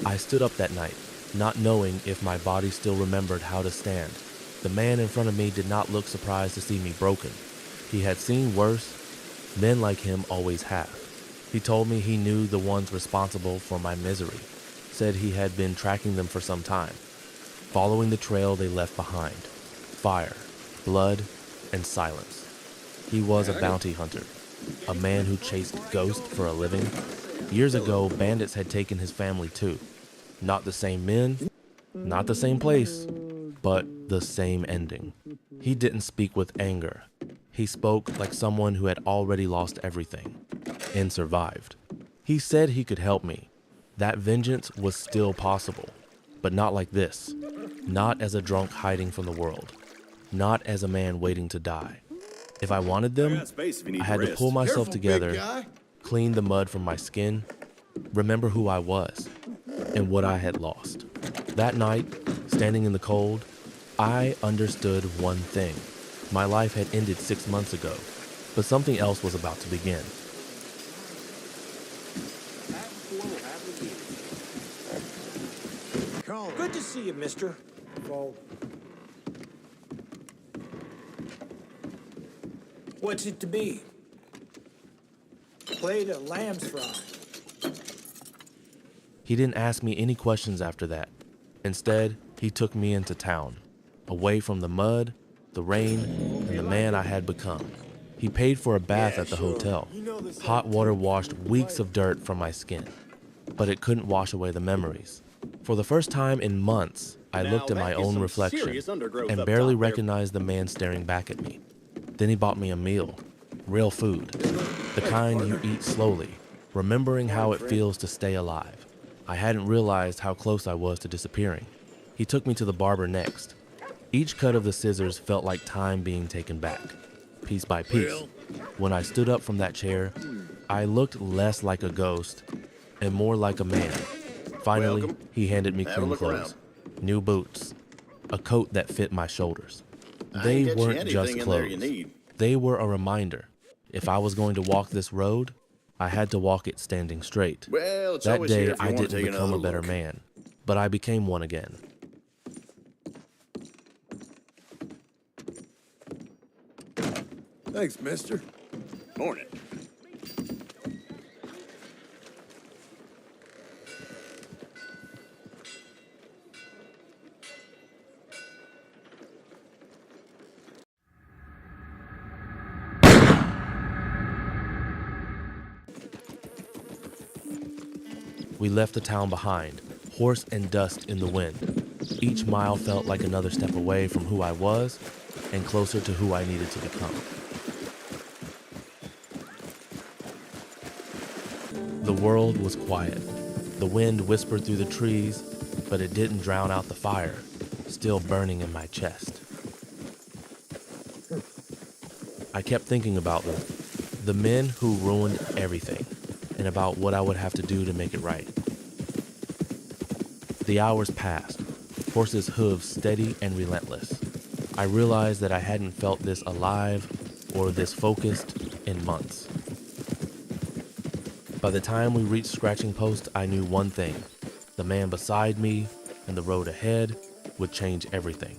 I stood up that night, not knowing if my body still remembered how to stand. The man in front of me did not look surprised to see me broken. He had seen worse. Men like him always have. He told me he knew the ones responsible for my misery, said he had been tracking them for some time, following the trail they left behind. Fire, blood, and silence. He was a bounty hunter, a man who chased ghosts for a living. Years ago, bandits had taken his family too. Not the same men, not the same place, but the same ending. He didn't speak with anger. He spoke like someone who had already lost everything and survived. He said he could help me. That vengeance was still possible, but not like this. Not as a drunk hiding from the world. Not as a man waiting to die. If I wanted them, I had to pull myself together, clean the mud from my skin, remember who I was and what I had lost. That night, standing in the cold, I understood one thing. My life had ended 6 months ago, but something else was about to begin. Good to see you, mister. What's it to be? Plate of lamb's fry. He didn't ask me any questions after that. Instead, he took me into town, away from the mud, the rain, and the man I had become. He paid for a bath at the hotel. Hot water washed weeks of dirt from my skin, but it couldn't wash away the memories. For the first time in months, I looked at my own reflection and barely recognized the man staring back at me. Then he bought me a meal, real food, the kind you eat slowly, remembering how it feels to stay alive. I hadn't realized how close I was to disappearing. He took me to the barber next. Each cut of the scissors felt like time being taken back, piece by piece. When I stood up from that chair, I looked less like a ghost and more like a man. Finally, he handed me clean clothes, new boots, a coat that fit my shoulders. They weren't just clothes. They were a reminder. If I was going to walk this road, I had to walk it standing straight. That day, I didn't become a better man, but I became one again. Thanks, mister. Morning. We left the town behind, horse and dust in the wind. Each mile felt like another step away from who I was and closer to who I needed to become. The world was quiet. The wind whispered through the trees, but it didn't drown out the fire, still burning in my chest. I kept thinking about them, the men who ruined everything, and about what I would have to do to make it right. The hours passed, horses' hooves steady and relentless. I realized that I hadn't felt this alive or this focused in months. By the time we reached Scratching Post, I knew one thing. The man beside me and the road ahead would change everything.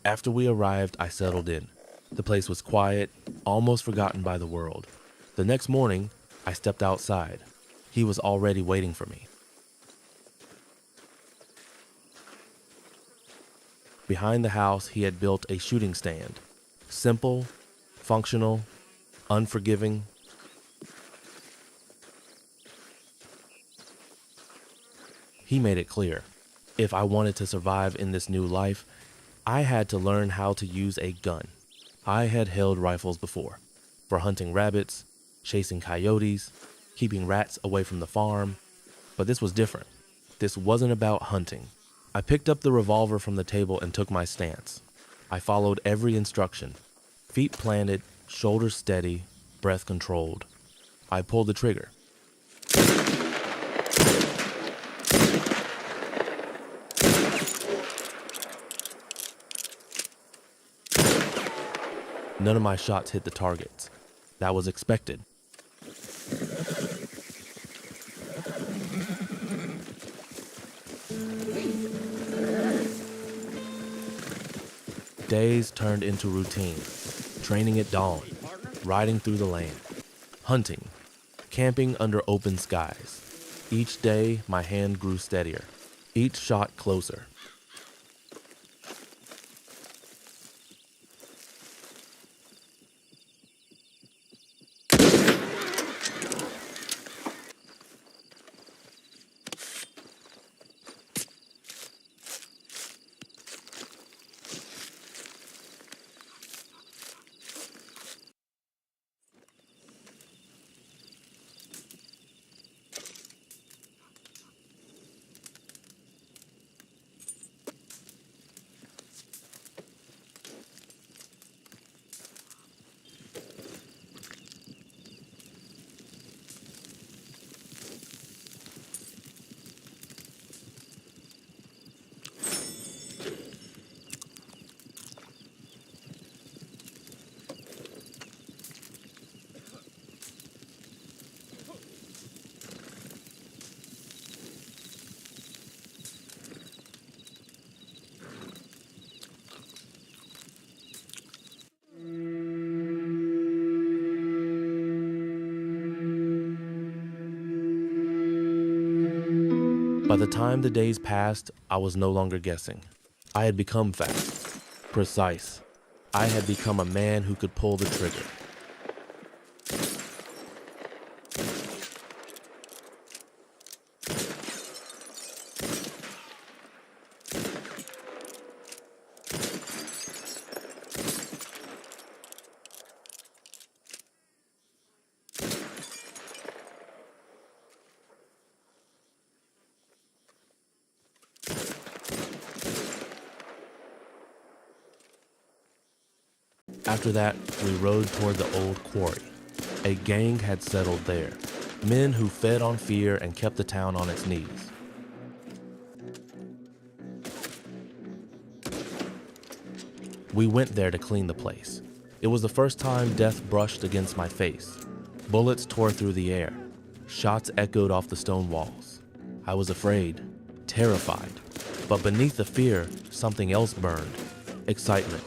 After we arrived, I settled in. The place was quiet, almost forgotten by the world. The next morning, I stepped outside. He was already waiting for me. Behind the house, he had built a shooting stand. Simple, functional, unforgiving. He made it clear. If I wanted to survive in this new life, I had to learn how to use a gun. I had held rifles before, for hunting rabbits, chasing coyotes, keeping rats away from the farm, but this was different. This wasn't about hunting. I picked up the revolver from the table and took my stance. I followed every instruction. Feet planted, shoulders steady, breath controlled. I pulled the trigger. None of my shots hit the targets. That was expected. Days turned into routine. Training at dawn, riding through the land, hunting, camping under open skies. Each day, my hand grew steadier, each shot closer. By the time the days passed, I was no longer guessing. I had become fast, precise. I had become a man who could pull the trigger. After that, we rode toward the old quarry. A gang had settled there, men who fed on fear and kept the town on its knees. We went there to clean the place. It was the first time death brushed against my face. Bullets tore through the air. Shots echoed off the stone walls. I was afraid, terrified, but beneath the fear, something else burned. Excitement.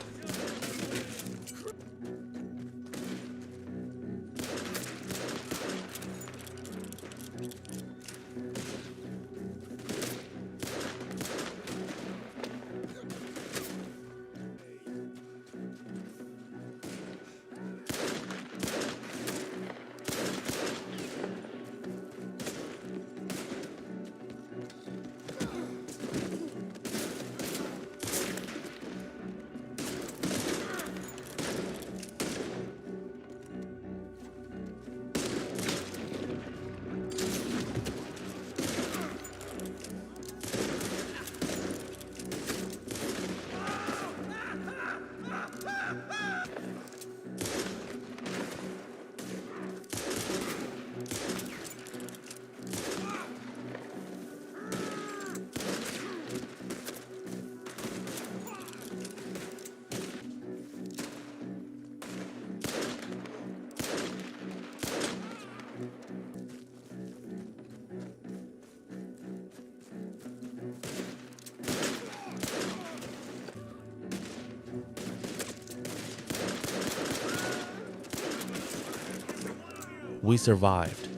We survived,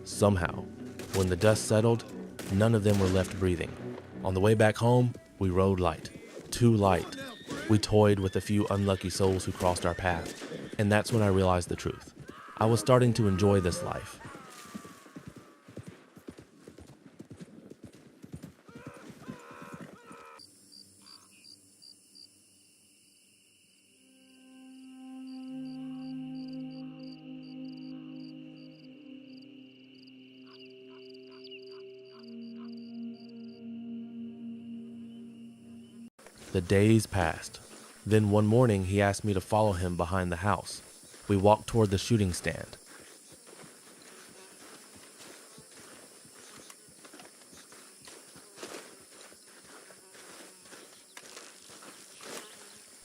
somehow. When the dust settled, none of them were left breathing. On the way back home, we rode light. Too light. We toyed with a few unlucky souls who crossed our path. And that's when I realized the truth. I was starting to enjoy this life. The days passed. Then one morning he asked me to follow him behind the house. We walked toward the shooting stand.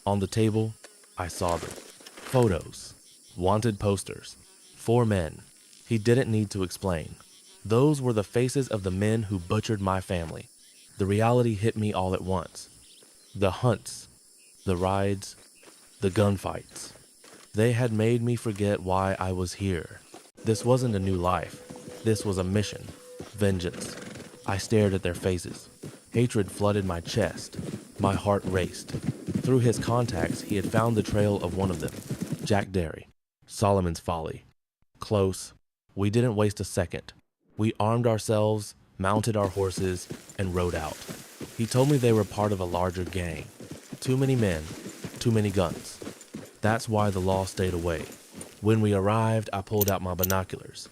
On the table, I saw them. Photos. Wanted posters. 4 men. He didn't need to explain. Those were the faces of the men who butchered my family. The reality hit me all at once. The hunts, the rides, the gunfights. They had made me forget why I was here. This wasn't a new life. This was a mission. Vengeance. I stared at their faces. Hatred flooded my chest. My heart raced. Through his contacts, he had found the trail of one of them, Jack Derry, Solomon's Folly. Close. We didn't waste a second. We armed ourselves, mounted our horses, and rode out. He told me they were part of a larger gang. Too many men, too many guns. That's why the law stayed away. When we arrived, I pulled out my binoculars.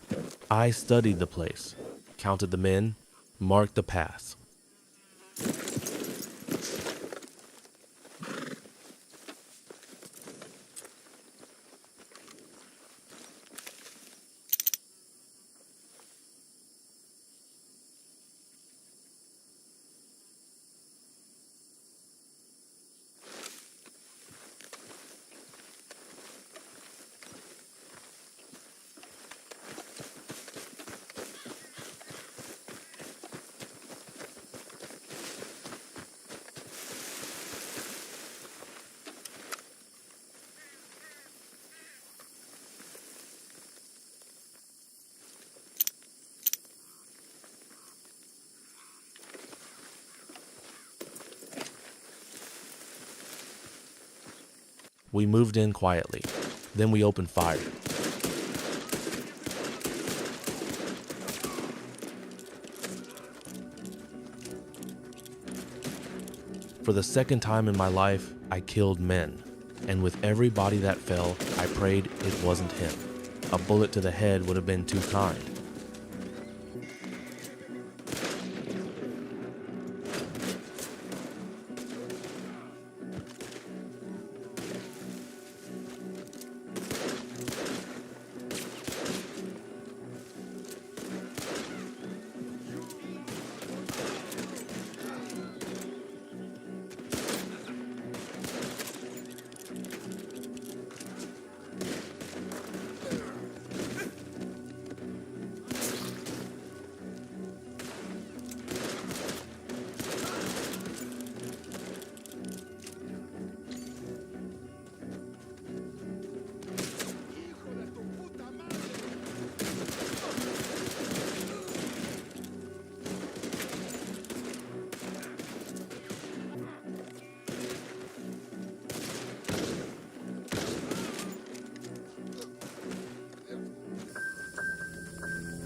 I studied the place, counted the men, marked the paths. We moved in quietly. Then we opened fire. For the second time in my life, I killed men. And with every body that fell, I prayed it wasn't him. A bullet to the head would have been too kind.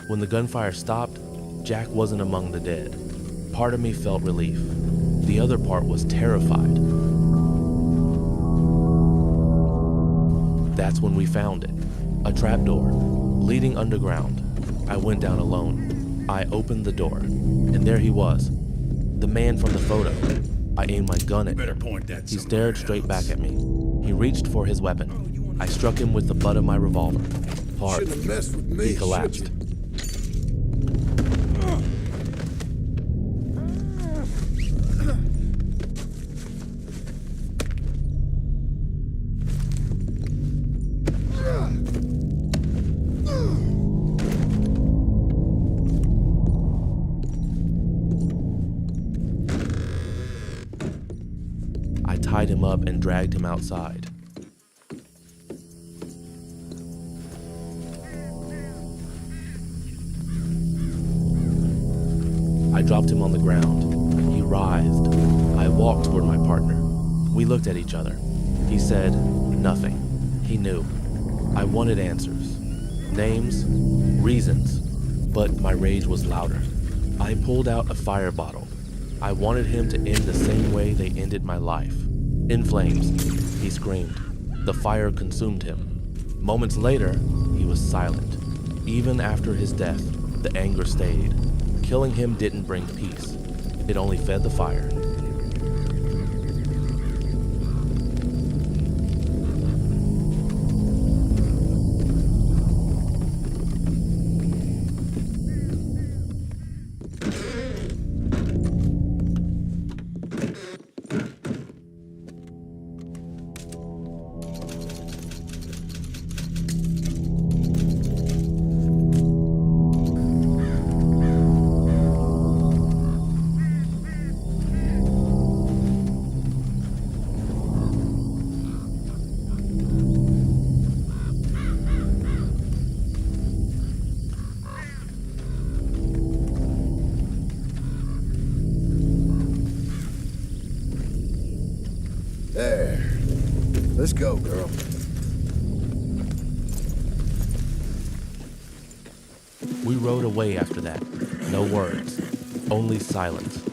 When the gunfire stopped, Jack wasn't among the dead. Part of me felt relief. The other part was terrified. That's when we found it. A trapdoor, leading underground. I went down alone. I opened the door, and there he was. The man from the photo. I aimed my gun at him. He stared straight back at me. He reached for his weapon. I struck him with the butt of my revolver. Hard. He collapsed. I tied him up and dragged him outside. I dropped him on the ground. He writhed. I walked toward my partner. We looked at each other. He said nothing. He knew. I wanted answers. Names, reasons, but my rage was louder. I pulled out a fire bottle. I wanted him to end the same way they ended my life. In flames, he screamed. The fire consumed him. Moments later, he was silent. Even after his death, the anger stayed. Killing him didn't bring peace. It only fed the fire. There. Let's go, girl. We rode away after that. No words, only silence.